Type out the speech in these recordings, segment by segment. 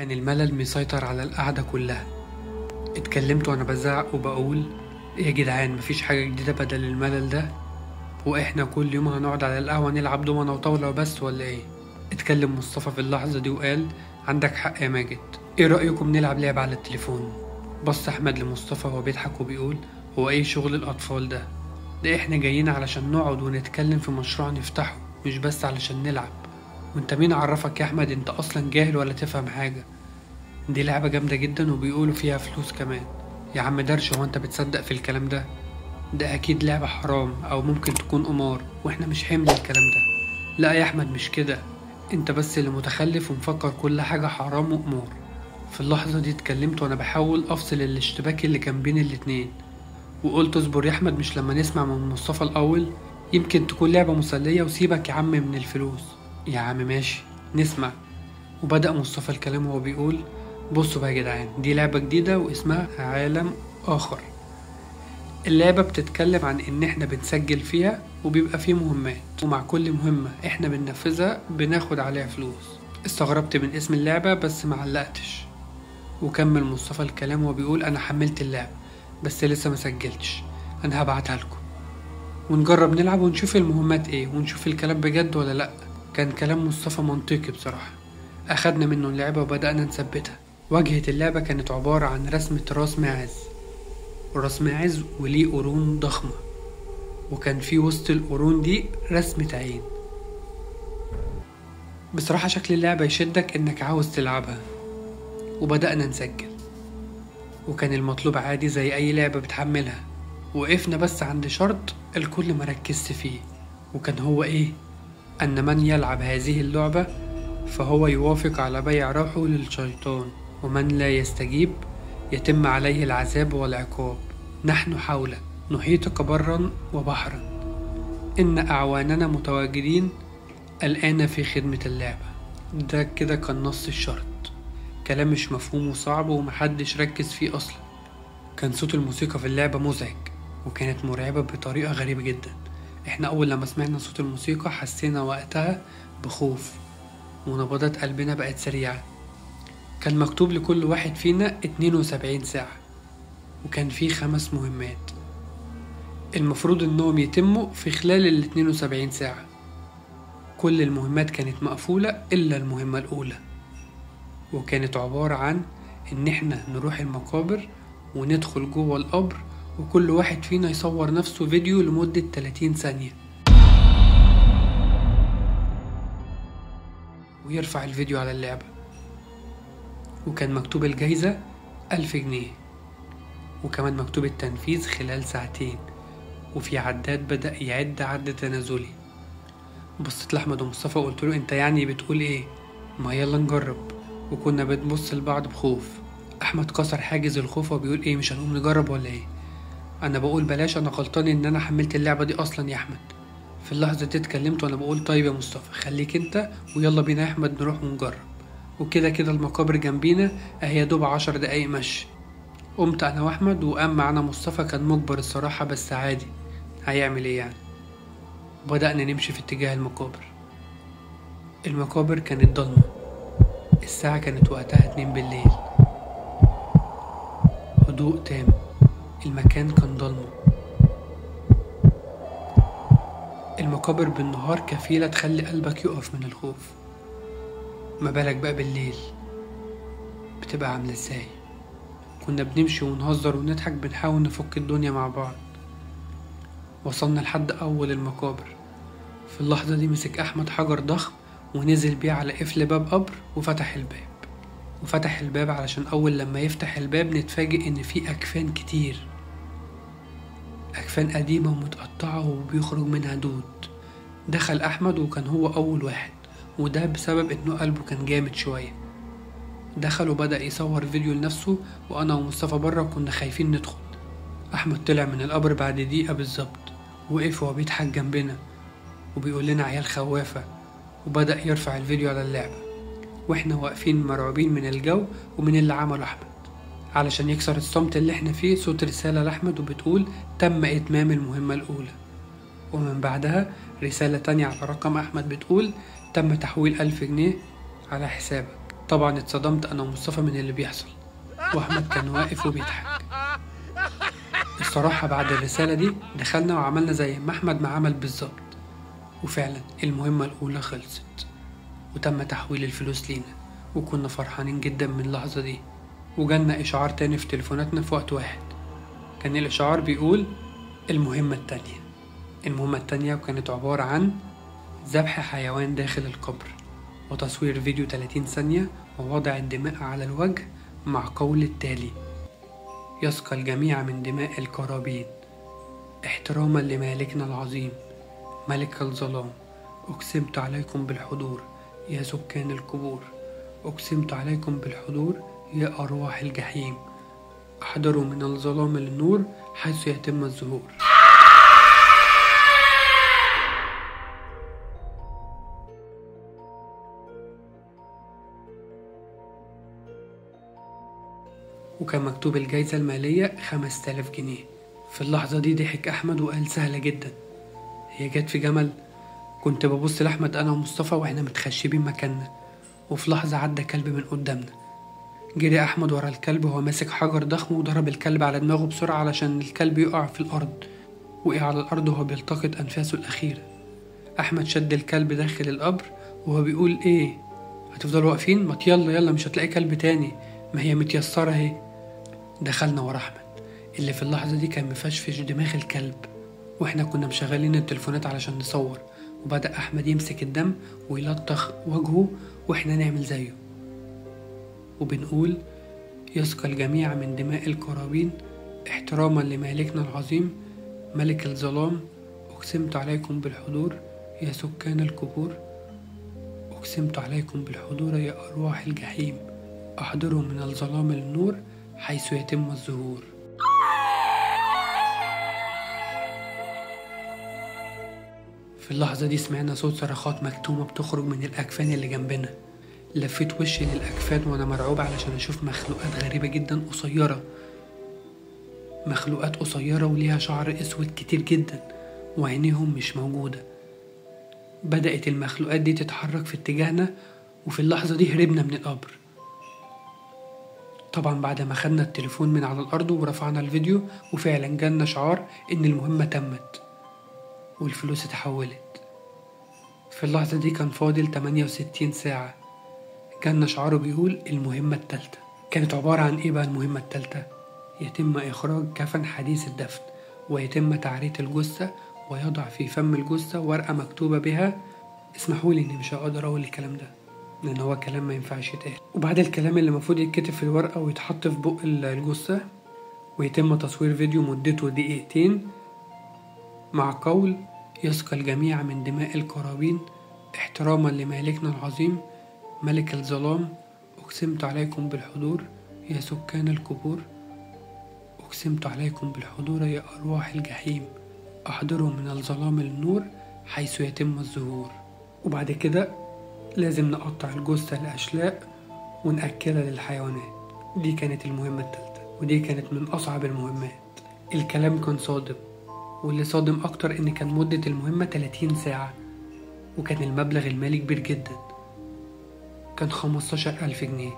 كان الملل مسيطر على القعدة كلها. اتكلمت وانا بزعق وبقول: إيه يا جدعان، مفيش حاجة جديدة بدل الملل ده؟ واحنا كل يوم هنقعد على القهوة نلعب دومنة وطاولة وبس ولا ايه؟ اتكلم مصطفى في اللحظة دي وقال: عندك حق يا ماجد، ايه رأيكم نلعب لعبة على التليفون؟ بص احمد لمصطفى وهو بيضحك وبيقول: هو ايه شغل الاطفال ده؟ ده احنا جايين علشان نقعد ونتكلم في مشروع نفتحه، مش بس علشان نلعب. وانت مين عرفك يا احمد انت اصلا جاهل ولا تفهم حاجة؟ دي لعبة جامدة جدا وبيقولوا فيها فلوس كمان. يا عم درش، هو انت بتصدق في الكلام ده؟ ده اكيد لعبة حرام او ممكن تكون قمار، واحنا مش حمل الكلام ده. لا يا احمد مش كده، انت بس اللي متخلف ومفكر كل حاجة حرام وقمار. في اللحظة دي اتكلمت وانا بحاول افصل الاشتباك اللي كان بين الاتنين، وقلت: اصبر يا احمد، مش لما نسمع من مصطفى الاول؟ يمكن تكون لعبة مسلية، وسيبك يا عم من الفلوس. يا عم ماشي نسمع. وبدأ مصطفى الكلام وهو بيقول: بصوا بقى يا جدعان، دي لعبة جديدة واسمها عالم آخر. اللعبة بتتكلم عن إن إحنا بنسجل فيها وبيبقى فيه مهمات، ومع كل مهمة إحنا بننفذها بناخد عليها فلوس. استغربت من اسم اللعبة بس معلقتش. وكمل مصطفى الكلام وهو بيقول: أنا حملت اللعبة بس لسه مسجلتش، أنا هبعتها لكم ونجرب نلعب ونشوف المهمات إيه ونشوف الكلام بجد ولا لأ. كان كلام مصطفى منطقي بصراحة. أخدنا منه اللعبة وبدأنا نثبتها. واجهة اللعبة كانت عبارة عن رسمة راس ماعز، وراس ماعز وليه قرون ضخمة، وكان في وسط القرون دي رسمة عين. بصراحة شكل اللعبة يشدك انك عاوز تلعبها. وبدأنا نسجل، وكان المطلوب عادي زي اي لعبة بتحملها. وقفنا بس عند شرط الكل مركزش فيه، وكان هو ايه؟ ان من يلعب هذه اللعبة فهو يوافق على بيع روحه للشيطان، ومن لا يستجيب يتم عليه العذاب والعقاب. نحن حولك نحيطك برا وبحرا، إن أعواننا متواجدين الآن في خدمة اللعبة. ده كده كان نص الشرط، كلام مش مفهوم وصعب ومحدش ركز فيه أصلا. كان صوت الموسيقى في اللعبة مزعج وكانت مرعبة بطريقة غريبة جدا. احنا أول لما سمعنا صوت الموسيقى حسينا وقتها بخوف، ونبضات قلبنا بقت سريعة. كان مكتوب لكل واحد فينا 72 ساعة، وكان فيه 5 مهمات المفروض انهم يتموا في خلال ال 72 ساعة. كل المهمات كانت مقفولة إلا المهمة الأولى، وكانت عبارة عن إن احنا نروح المقابر وندخل جوه القبر، وكل واحد فينا يصور نفسه فيديو لمدة 30 ثانية ويرفع الفيديو على اللعبة. وكان مكتوب الجايزة 1000 جنيه، وكمان مكتوب التنفيذ خلال 2 ساعة، وفي عداد بدأ يعد عد تنازلي. بصيت لأحمد ومصطفى وقلت له: انت يعني بتقول ايه؟ ما يلا نجرب. وكنا بنبص لبعض بخوف. احمد كسر حاجز الخوف وبيقول: ايه، مش هنقوم نجرب ولا ايه؟ انا بقول بلاش، انا غلطان ان انا حملت اللعبة دي اصلا يا احمد. في اللحظة دي اتكلمت وانا بقول: طيب يا مصطفى خليك انت، ويلا بينا يا احمد نروح ونجرب، وكده كده المقابر جنبينا اهي دوب 10 دقايق مشي. قمت انا واحمد، وقام معانا مصطفى، كان مجبر الصراحة بس عادي، هيعمل ايه يعني. بدأنا نمشي في اتجاه المقابر. المقابر كانت ضلمة، الساعة كانت وقتها 2 بالليل. هدوء تام، المكان كان ضلمة. المقابر بالنهار كفيلة تخلي قلبك يقف من الخوف، ما بالك بقى بالليل بتبقى عاملة ازاي. كنا بنمشي ونهزر ونضحك بنحاول نفك الدنيا مع بعض. وصلنا لحد أول المقابر. في اللحظة دي مسك أحمد حجر ضخم ونزل بيه على قفل باب قبر وفتح الباب علشان أول لما يفتح الباب نتفاجئ إن في أكفان كتير، أكفان قديمة ومتقطعة وبيخرج منها دود. دخل أحمد وكان هو أول واحد، وده بسبب إنه قلبه كان جامد شوية. دخل وبدأ يصور فيديو لنفسه، وأنا ومصطفى برا كنا خايفين ندخل. أحمد طلع من القبر بعد دقيقة بالظبط، وقف وهو بيضحك جنبنا وبيقول لنا: عيال خوافة، وبدأ يرفع الفيديو على اللعبة. واحنا واقفين مرعوبين من الجو ومن اللي عمله أحمد. علشان يكسر الصمت اللي احنا فيه، صوت رسالة لأحمد وبتقول: تم إتمام المهمة الأولى. ومن بعدها رسالة تانية على رقم أحمد بتقول: تم تحويل 1000 جنيه على حسابك. طبعا اتصدمت أنا ومصطفى من اللي بيحصل، وأحمد كان واقف وبيضحك. الصراحة بعد الرسالة دي دخلنا وعملنا زي ما أحمد ما عمل بالظبط، وفعلا المهمة الأولى خلصت وتم تحويل الفلوس لينا، وكنا فرحانين جدا من اللحظة دي. وجالنا إشعار تاني في تليفوناتنا في وقت واحد، كان الإشعار بيقول المهمة التانية وكانت عبارة عن ذبح حيوان داخل القبر، وتصوير فيديو 30 ثانية ووضع الدماء على الوجه مع قول التالي: يسقى الجميع من دماء القرابين احتراما لمالكنا العظيم ملك الظلام. أقسمت عليكم بالحضور يا سكان القبور، أقسمت عليكم بالحضور يا أرواح الجحيم، احضروا من الظلام للنور حيث يتم الظهور. وكان مكتوب الجايزة المالية 5000 جنيه. في اللحظة دي ضحك أحمد وقال سهلة جدا، هي جت في جمل. كنت ببص لأحمد أنا ومصطفى وإحنا متخشبين مكاننا، وفي لحظة عدى كلب من قدامنا. جري أحمد ورا الكلب وهو ماسك حجر ضخم وضرب الكلب على دماغه بسرعة علشان الكلب يقع في الأرض. وقع على الأرض وهو بيلتقط أنفاسه الأخيرة. أحمد شد الكلب داخل القبر وهو بيقول إيه، هتفضلوا واقفين؟ ما يلا مش هتلاقي كلب تاني، ما هي متيسرة اهي. دخلنا ورا أحمد اللي في اللحظة دي كان مفشفش دماغ الكلب، واحنا كنا مشغلين التليفونات علشان نصور. وبدأ أحمد يمسك الدم ويلطخ وجهه واحنا نعمل زيه وبنقول يسقى الجميع من دماء القرابين احتراما لمالكنا العظيم ملك الظلام. أقسمت عليكم بالحضور يا سكان القبور، أقسمت عليكم بالحضور يا أرواح الجحيم، احضروا من الظلام للنور حيث يتم الظهور. في اللحظة دي سمعنا صوت صرخات مكتومة بتخرج من الأكفان اللي جنبنا. لفيت وشي للأكفان وأنا مرعوب علشان أشوف مخلوقات غريبة جدا قصيرة، مخلوقات قصيرة وليها شعر أسود كتير جدا وعينيهم مش موجودة. بدأت المخلوقات دي تتحرك في اتجاهنا، وفي اللحظة دي هربنا من القبر. طبعا بعد ما خدنا التليفون من على الأرض ورفعنا الفيديو، وفعلا جالنا شعار إن المهمة تمت والفلوس اتحولت. في اللحظة دي كان فاضل 68 ساعة. جالنا شعاره بيقول المهمة التالتة. كانت عبارة عن إيه بقى المهمة التالتة؟ يتم إخراج كفن حديث الدفن، ويتم تعرية الجثة، ويضع في فم الجثة ورقة مكتوبة بها، اسمحولي إني مش هقدر أقول الكلام ده لأن هو كلام ما ينفعش يتقال. وبعد الكلام اللي المفروض يتكتب في الورقة ويتحط في بق الجثة، ويتم تصوير فيديو مدته 2 دقيقتين مع قول يسقى الجميع من دماء القرابين احتراما لمالكنا العظيم ملك الظلام. أقسمت عليكم بالحضور يا سكان القبور، أقسمت عليكم بالحضور يا أرواح الجحيم، احضروا من الظلام للنور حيث يتم الظهور. وبعد كده لازم نقطع الجثة لأشلاء ونأكلها للحيوانات. دي كانت المهمة التالتة، ودي كانت من أصعب المهمات. الكلام كان صادم، واللي صادم أكتر إن كان مدة المهمة 30 ساعة، وكان المبلغ المالي كبير جدا، كان 15,000 جنيه.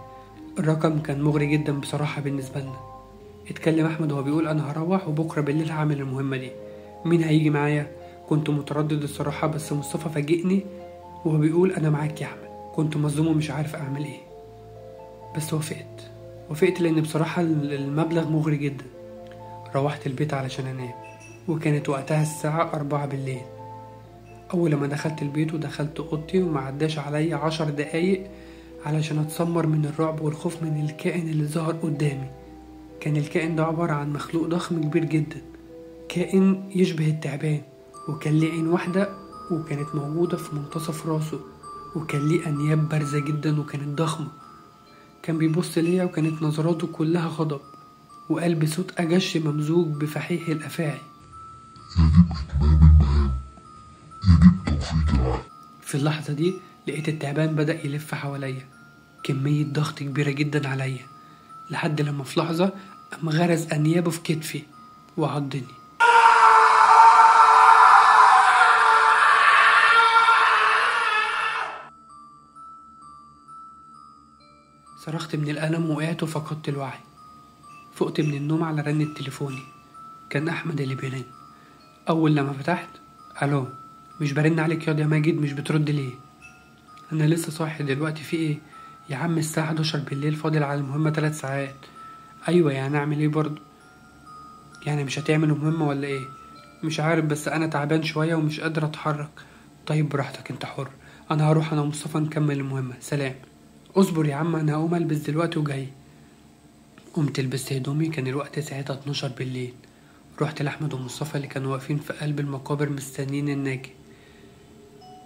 الرقم كان مغري جدا بصراحة بالنسبة لنا. اتكلم أحمد وهو بيقول أنا هروح وبكرة بالليل هعمل المهمة دي، مين هيجي معايا؟ كنت متردد الصراحة، بس مصطفى فاجئني وهو بيقول أنا معاك يا أحمد. كنت مصدوم ومش عارف أعمل إيه، بس وافقت لأن بصراحة المبلغ مغري جدا. روحت البيت علشان أنام، وكانت وقتها الساعة 4 بالليل. أول لما دخلت البيت ودخلت أوضتي وما عداش عليا 10 دقايق علشان أتسمر من الرعب والخوف من الكائن اللي ظهر قدامي. كان الكائن ده عبارة عن مخلوق ضخم كبير جدا، كائن يشبه التعبان، وكان ليه عين واحدة وكانت موجودة في منتصف راسه، وكان ليه أنياب بارزة جدا وكانت ضخمة. كان بيبص ليا وكانت نظراته كلها غضب، وقال بصوت أجش ممزوج بفحيح الأفاعي: يجب إتمام المهام، يجب توفيق العقل. في اللحظة دي لقيت التعبان بدأ يلف حواليا، كمية ضغط كبيرة جدا عليا، لحد لما في لحظة قام غرز أنيابه في كتفي وعضني. صرخت من الألم وقعت وفقدت الوعي. فقت من النوم على رن تليفوني، كان أحمد اللي بيرن. أول لما فتحت: ألو، مش برن عليك ياض يا ماجد، مش بترد ليه؟ أنا لسه صاحي دلوقتي، في إيه؟ يا عم الساعة 11 بالليل، فاضل على المهمة 3 ساعات. أيوة، يعني أعمل إيه برضو؟ يعني مش هتعمل مهمة ولا إيه؟ مش عارف، بس أنا تعبان شوية ومش قادر أتحرك. طيب براحتك، أنت حر، أنا هروح أنا ومصطفى نكمل المهمة، سلام. اصبر يا عم، أنا هقوم ألبس دلوقتي وجاي. قمت لبست هدومي، كان الوقت ساعتها 12 بالليل. رحت لأحمد ومصطفى اللي كانوا واقفين في قلب المقابر مستنين الناجي.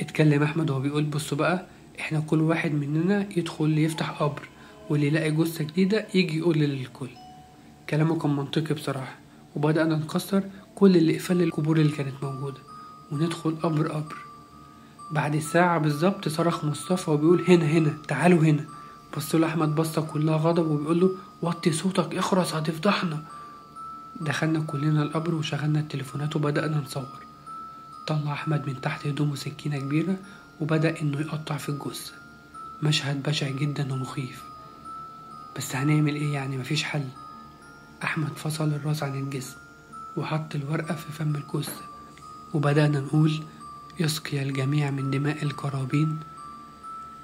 اتكلم أحمد وهو بيقول: بصوا بقى، احنا كل واحد مننا يدخل يفتح قبر، واللي يلاقي جثة جديدة يجي يقول للكل. كلامه كان منطقي بصراحة، وبدأنا نكسر كل اللي قفل القبور اللي كانت موجودة وندخل قبر قبر. بعد ساعة بالظبط صرخ مصطفى وبيقول: هنا هنا، تعالوا هنا. بصوا أحمد بصة كلها غضب وبيقول له: وطي صوتك، اخرس، هتفضحنا. دخلنا كلنا القبر وشغلنا التليفونات وبدأنا نصور. طلع أحمد من تحت هدومه سكينة كبيرة وبدأ إنه يقطع في الجثة. مشهد بشع جدا ومخيف، بس هنعمل إيه يعني؟ مفيش حل. أحمد فصل الراس عن الجسم وحط الورقة في فم الجثة، وبدأنا نقول: يسقي الجميع من دماء القرابين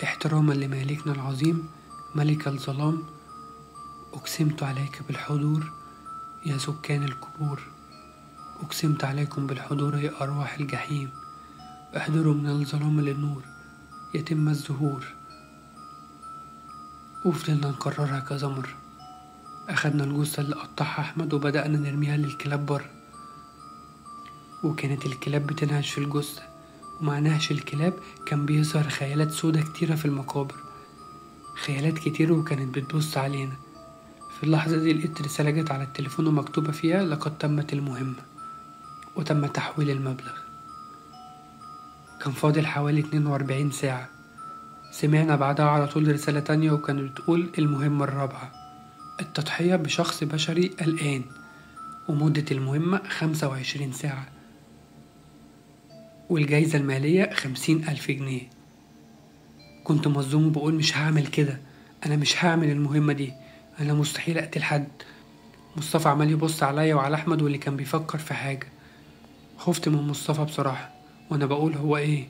احتراما لمالكنا العظيم ملك الظلام. أقسمت عليك بالحضور يا سكان القبور، أقسمت عليكم بالحضور يا أرواح الجحيم، احضروا من الظلام للنور يتم الظهور. وفضلنا نكررها كذا مرة. أخدنا الجثة اللي قطعها أحمد وبدأنا نرميها للكلاب بره، وكانت الكلاب بتنهش في الجثة، ومع نهش الكلاب كان بيظهر خيالات سودة كتيرة في المقابر، خيالات كتير، وكانت بتبص علينا. في اللحظة دي لقيت رسالة جت على التليفون ومكتوبة فيها: لقد تمت المهمة وتم تحويل المبلغ. كان فاضل حوالي 42 ساعة. سمعنا بعدها على طول رسالة تانية وكانت بتقول: المهمة الرابعة، التضحية بشخص بشري الآن، ومدة المهمة 25 ساعة، والجايزة المالية 50,000 جنيه. كنت مصدوم وبقول: مش هعمل كده، أنا مش هعمل المهمة دي، أنا مستحيل أقتل حد. مصطفى عمال يبص عليا وعلى أحمد واللي كان بيفكر في حاجة. خفت من مصطفى بصراحة، وأنا بقول: هو إيه؟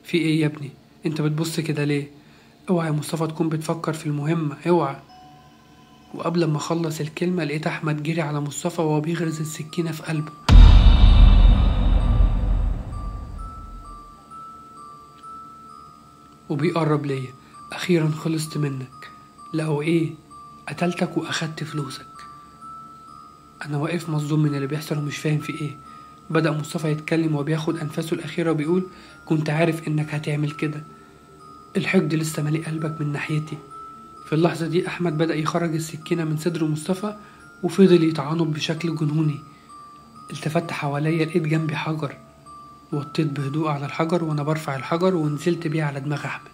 في إيه يا ابني؟ أنت بتبص كده ليه؟ اوعى يا مصطفى تكون بتفكر في المهمة، اوعى. وقبل ما أخلص الكلمة لقيت أحمد جري على مصطفى وهو بيغرز السكينة في قلبه. وبيقرب ليا: أخيرا خلصت منك. لو إيه؟ قتلتك وأخدت فلوسك. أنا واقف مصدوم من اللي بيحصل ومش فاهم في إيه. بدأ مصطفى يتكلم وبياخد أنفاسه الأخيرة وبيقول: كنت عارف إنك هتعمل كده، الحقد لسه مالي قلبك من ناحيتي. في اللحظة دي أحمد بدأ يخرج السكينة من صدر مصطفى وفضل يطعنه بشكل جنوني. التفت حواليا لقيت جنبي حجر، وطيت بهدوء على الحجر وأنا برفع الحجر ونزلت بيه على دماغ أحمد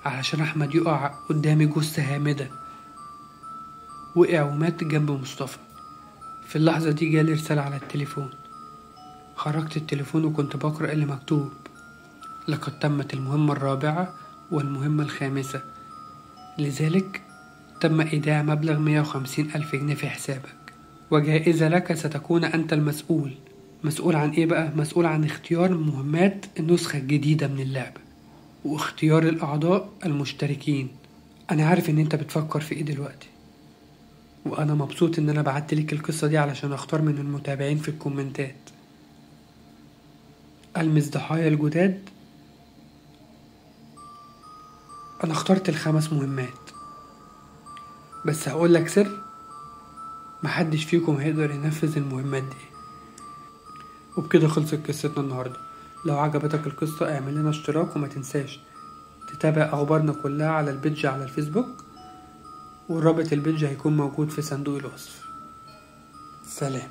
علشان أحمد يقع قدامي جثة هامدة. وقع ومات جنب مصطفى. في اللحظة دي جالي رسالة على التليفون. خرجت التليفون وكنت بقرأ اللي مكتوب: لقد تمت المهمة الرابعة والمهمة الخامسة، لذلك تم إيداع مبلغ 150,000 جنيه في حسابك، وجائزة لك ستكون أنت المسؤول. مسؤول عن إيه بقى؟ مسؤول عن اختيار مهمات النسخة الجديدة من اللعبة واختيار الأعضاء المشتركين. أنا عارف إن أنت بتفكر في إيه دلوقتي، وأنا مبسوط إن أنا بعت لك القصة دي علشان أختار من المتابعين في الكومنتات. ألمس ضحايا الجداد. أنا اخترت ال5 مهمات، بس هقول لك سر: محدش فيكم هيقدر ينفذ المهمات دي. وبكده خلصت قصتنا النهاردة. لو عجبتك القصة اعمل لنا اشتراك، وما تنساش تتابع أخبارنا كلها على البيدج على الفيسبوك، والرابط البيدج هيكون موجود في صندوق الوصف. سلام.